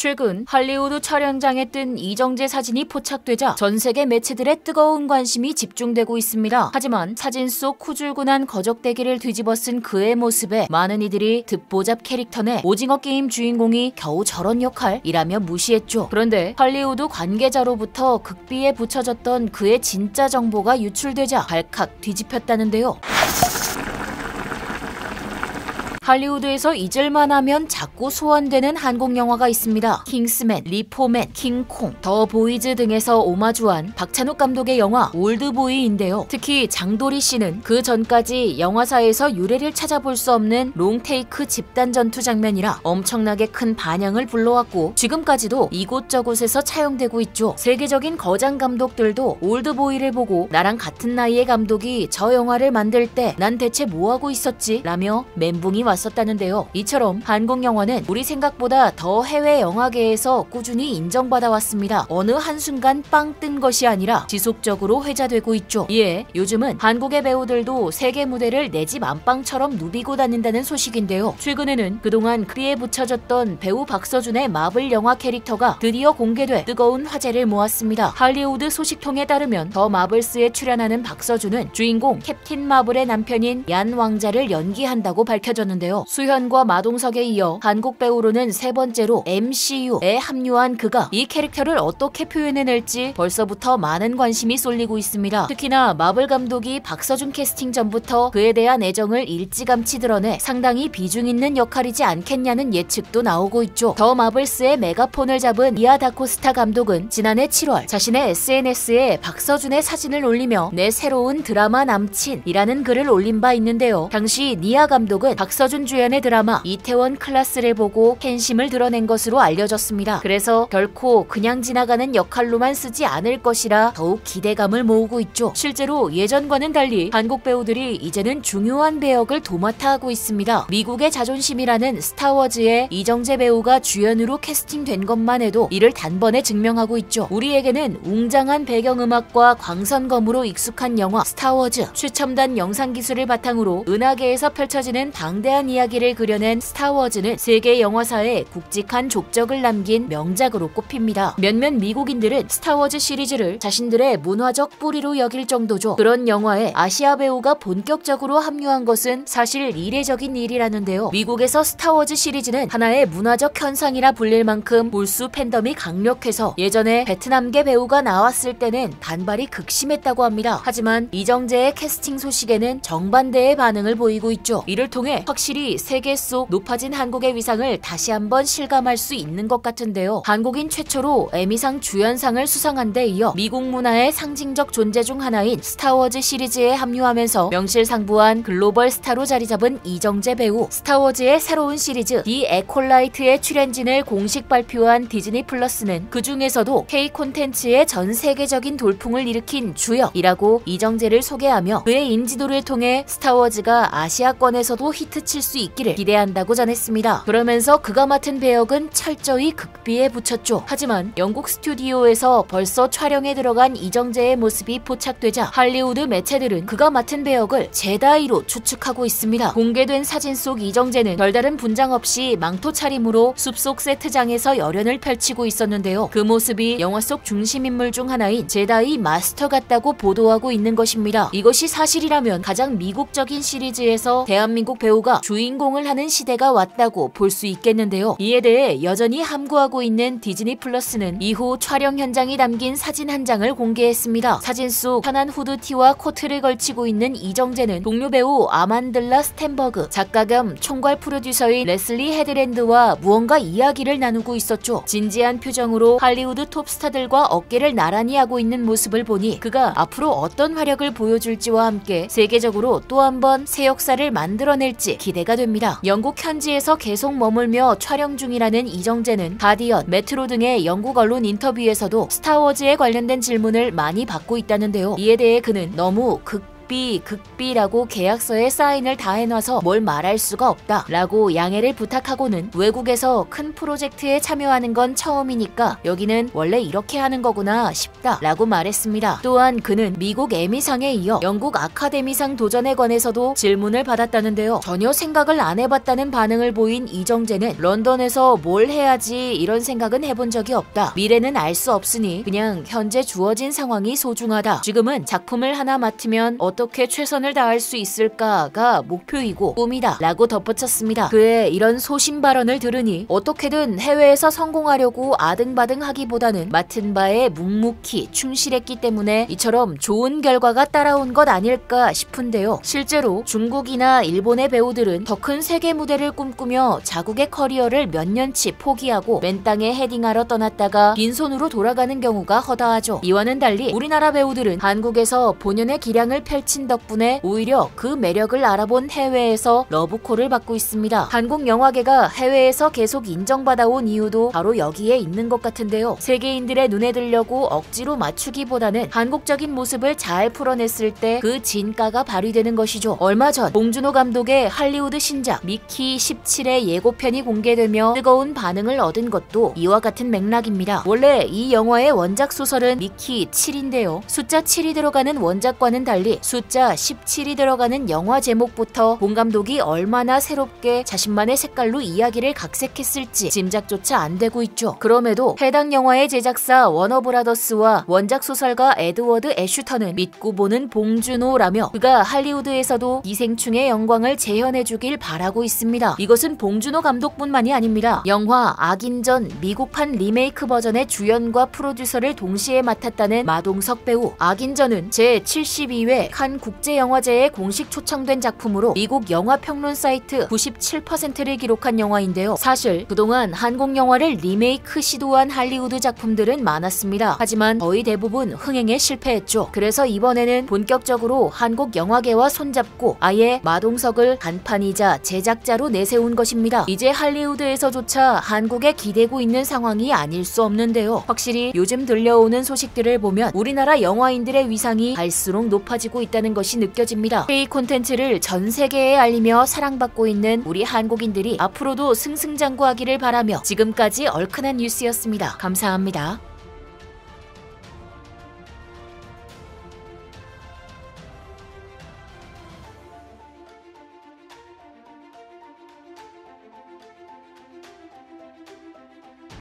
최근 할리우드 촬영장에 뜬 이정재 사진이 포착되자 전 세계 매체들의 뜨거운 관심이 집중되고 있습니다. 하지만 사진 속 후줄근한 거적대기를 뒤집어쓴 그의 모습에 많은 이들이 듣보잡 캐릭터네 오징어 게임 주인공이 겨우 저런 역할이라며 무시했죠. 그런데 할리우드 관계자로부터 극비에 붙여졌던 그의 진짜 정보가 유출되자 발칵 뒤집혔다는데요. 할리우드에서 잊을만하면 자꾸 소환되는 한국 영화가 있습니다. 킹스맨, 리포맨, 킹콩, 더 보이즈 등에서 오마주한 박찬욱 감독의 영화 올드보이인데요. 특히 장도리 씨는 그 전까지 영화사에서 유례를 찾아볼 수 없는 롱테이크 집단 전투 장면이라 엄청나게 큰 반향을 불러왔고 지금까지도 이곳저곳에서 차용되고 있죠. 세계적인 거장 감독들도 올드보이를 보고 나랑 같은 나이의 감독이 저 영화를 만들 때 난 대체 뭐하고 있었지? 라며 멘붕이 왔었다는데요. 이처럼 한국 영화는 우리 생각보다 더 해외 영화계에서 꾸준히 인정받아 왔습니다. 어느 한순간 빵 뜬 것이 아니라 지속적으로 회자되고 있죠. 이에 요즘은 한국의 배우들도 세계 무대를 내 집 안방처럼 누비고 다닌다는 소식인데요. 최근에는 그동안 그에 붙여졌던 배우 박서준의 마블 영화 캐릭터가 드디어 공개돼 뜨거운 화제를 모았습니다. 할리우드 소식통에 따르면 더 마블스에 출연하는 박서준은 주인공 캡틴 마블의 남편인 얀 왕자를 연기한다고 밝혀졌는데요. 수현과 마동석에 이어 한국 배우로는 세 번째로 MCU에 합류한 그가 이 캐릭터를 어떻게 표현해낼지 벌써부터 많은 관심이 쏠리고 있습니다. 특히나 마블 감독이 박서준 캐스팅 전부터 그에 대한 애정을 일찌감치 드러내 상당히 비중 있는 역할이지 않겠냐는 예측도 나오고 있죠. 더 마블스의 메가폰을 잡은 이아 다코스타 감독은 지난해 7월 자신의 SNS에 박서준의 사진을 올리며 내 새로운 드라마 남친이라는 글을 올린 바 있는데요. 당시 니아 감독은 박서준 주연의 드라마 이태원 클라스를 보고 팬심을 드러낸 것으로 알려졌습니다. 그래서 결코 그냥 지나가는 역할로만 쓰지 않을 것이라 더욱 기대감을 모으고 있죠. 실제로 예전과는 달리 한국 배우들이 이제는 중요한 배역을 도맡아 하고 있습니다. 미국의 자존심이라는 스타워즈에 이정재 배우가 주연으로 캐스팅된 것만 해도 이를 단번에 증명하고 있죠. 우리에게는 웅장한 배경음악과 광선검으로 익숙한 영화 스타워즈, 최첨단 영상기술을 바탕으로 은하계에서 펼쳐지는 방대한 이야기를 그려낸 스타워즈는 세계 영화사에 굵직한 족적을 남긴 명작으로 꼽힙니다. 몇몇 미국인들은 스타워즈 시리즈를 자신들의 문화적 뿌리로 여길 정도죠. 그런 영화에 아시아 배우가 본격적으로 합류한 것은 사실 이례적인 일이라는데요. 미국에서 스타워즈 시리즈는 하나의 문화적 현상이라 불릴 만큼 몰수 팬덤이 강력해서 예전에 베트남계 배우가 나왔을 때는 반발이 극심했다고 합니다. 하지만 이정재의 캐스팅 소식에는 정반대의 반응을 보이고 있죠. 이를 통해 확실히 세계 속 높아진 한국의 위상을 다시 한번 실감할 수 있는 것 같은데요. 한국인 최초로 에미상 주연상을 수상한 데 이어 미국 문화의 상징적 존재 중 하나인 스타워즈 시리즈에 합류하면서 명실상부한 글로벌 스타로 자리잡은 이정재 배우. 스타워즈의 새로운 시리즈 디 에콜라이트의 출연진을 공식 발표한 디즈니 플러스는 그 중에서도 K 콘텐츠의 전 세계적인 돌풍을 일으킨 주역이라고 이정재를 소개하며 그의 인지도를 통해 스타워즈가 아시아권에서도 히트칠 수 있기를 기대한다고 전했습니다. 그러면서 그가 맡은 배역은 철저히 극비에 붙였죠. 하지만 영국 스튜디오에서 벌써 촬영에 들어간 이정재의 모습이 포착되자 할리우드 매체들은 그가 맡은 배역을 제다이로 추측하고 있습니다. 공개된 사진 속 이정재는 별다른 분장 없이 망토 차림으로 숲속 세트장에서 열연을 펼치고 있었는데요. 그 모습이 영화 속 중심인물 중 하나인 제다이 마스터 같다고 보도하고 있는 것입니다. 이것이 사실이라면 가장 미국적인 시리즈에서 대한민국 배우가 주인공을 하는 시대가 왔다고 볼 수 있겠는데요. 이에 대해 여전히 함구하고 있는 디즈니 플러스는 이후 촬영 현장이 담긴 사진 한 장을 공개했습니다. 사진 속 편한 후드티와 코트를 걸치고 있는 이정재는 동료 배우 아만들라 스탠버그, 작가 겸 총괄 프로듀서인 레슬리 헤드랜드와 무언가 이야기를 나누고 있었죠. 진지한 표정으로 할리우드 톱스타들과 어깨를 나란히 하고 있는 모습을 보니 그가 앞으로 어떤 활약을 보여줄지와 함께 세계적으로 또 한 번 새 역사를 만들어낼지 기대가 됩니다. 영국 현지에서 계속 머물며 촬영 중이라는 이정재는 가디언, 메트로 등의 영국 언론 인터뷰에서도 스타워즈에 관련된 질문을 많이 받고 있다는데요. 이에 대해 그는 너무 극비라고 계약서에 사인을 다 해놔서 뭘 말할 수가 없다 라고 양해를 부탁하고는 외국에서 큰 프로젝트에 참여하는 건 처음이니까 여기는 원래 이렇게 하는 거구나 싶다 라고 말했습니다. 또한 그는 미국 에미상에 이어 영국 아카데미상 도전에 관해서도 질문을 받았다는데요. 전혀 생각을 안 해봤다는 반응을 보인 이정재는 런던에서 뭘 해야지 이런 생각은 해본 적이 없다. 미래는 알 수 없으니 그냥 현재 주어진 상황이 소중하다. 지금은 작품을 하나 맡으면 어떻게 최선을 다할 수 있을까가 목표이고 꿈이다 라고 덧붙였습니다. 그의 이런 소신 발언을 들으니 어떻게든 해외에서 성공하려고 아등바등 하기보다는 맡은 바에 묵묵히 충실했기 때문에 이처럼 좋은 결과가 따라온 것 아닐까 싶은데요. 실제로 중국이나 일본의 배우들은 더 큰 세계 무대를 꿈꾸며 자국의 커리어를 몇 년치 포기하고 맨 땅에 헤딩하러 떠났다가 빈손으로 돌아가는 경우가 허다하죠. 이와는 달리 우리나라 배우들은 한국에서 본연의 기량을 펼친 덕분에 오히려 그 매력을 알아본 해외에서 러브콜을 받고 있습니다. 한국 영화계가 해외에서 계속 인정받아온 이유도 바로 여기에 있는 것 같은데요. 세계인들의 눈에 들려고 억지로 맞추기보다는 한국적인 모습을 잘 풀어냈을 때 그 진가가 발휘되는 것이죠. 얼마 전 봉준호 감독의 할리우드 신작 미키 17의 예고편이 공개되며 뜨거운 반응을 얻은 것도 이와 같은 맥락입니다. 원래 이 영화의 원작 소설은 미키 7인데요. 숫자 7이 들어가는 원작과는 달리 숫자 17이 들어가는 영화 제목부터 봉 감독이 얼마나 새롭게 자신만의 색깔로 이야기를 각색했을지 짐작조차 안 되고 있죠. 그럼에도 해당 영화의 제작사 워너브라더스와 원작 소설가 에드워드 애슈턴은 믿고 보는 봉준호라며 그가 할리우드에서도 기생충의 영광을 재현해주길 바라고 있습니다. 이것은 봉준호 감독뿐만이 아닙니다. 영화 악인전 미국판 리메이크 버전의 주연과 프로듀서를 동시에 맡았다는 마동석 배우. 악인전은 제72회 칸 국제영화제에 공식 초청된 작품으로 미국 영화평론 사이트 97%를 기록한 영화인데요. 사실 그동안 한국 영화를 리메이크 시도한 할리우드 작품들은 많았습니다. 하지만 거의 대부분 흥행에 실패했죠. 그래서 이번에는 본격적으로 한국 영화계와 손잡고 아예 마동석을 간판이자 제작자로 내세운 것입니다. 이제 할리우드에서조차 한국에 기대고 있는 상황이 아닐 수 없는데요. 확실히 요즘 들려오는 소식들을 보면 우리나라 영화인들의 위상이 갈수록 높아지고 있다는 것이 느껴집니다. K 콘텐츠를 전 세계에 알리며 사랑받고 있는 우리 한국인들이 앞으로도 승승장구하기를 바라며 지금까지 얼큰한 뉴스였습니다. 감사합니다.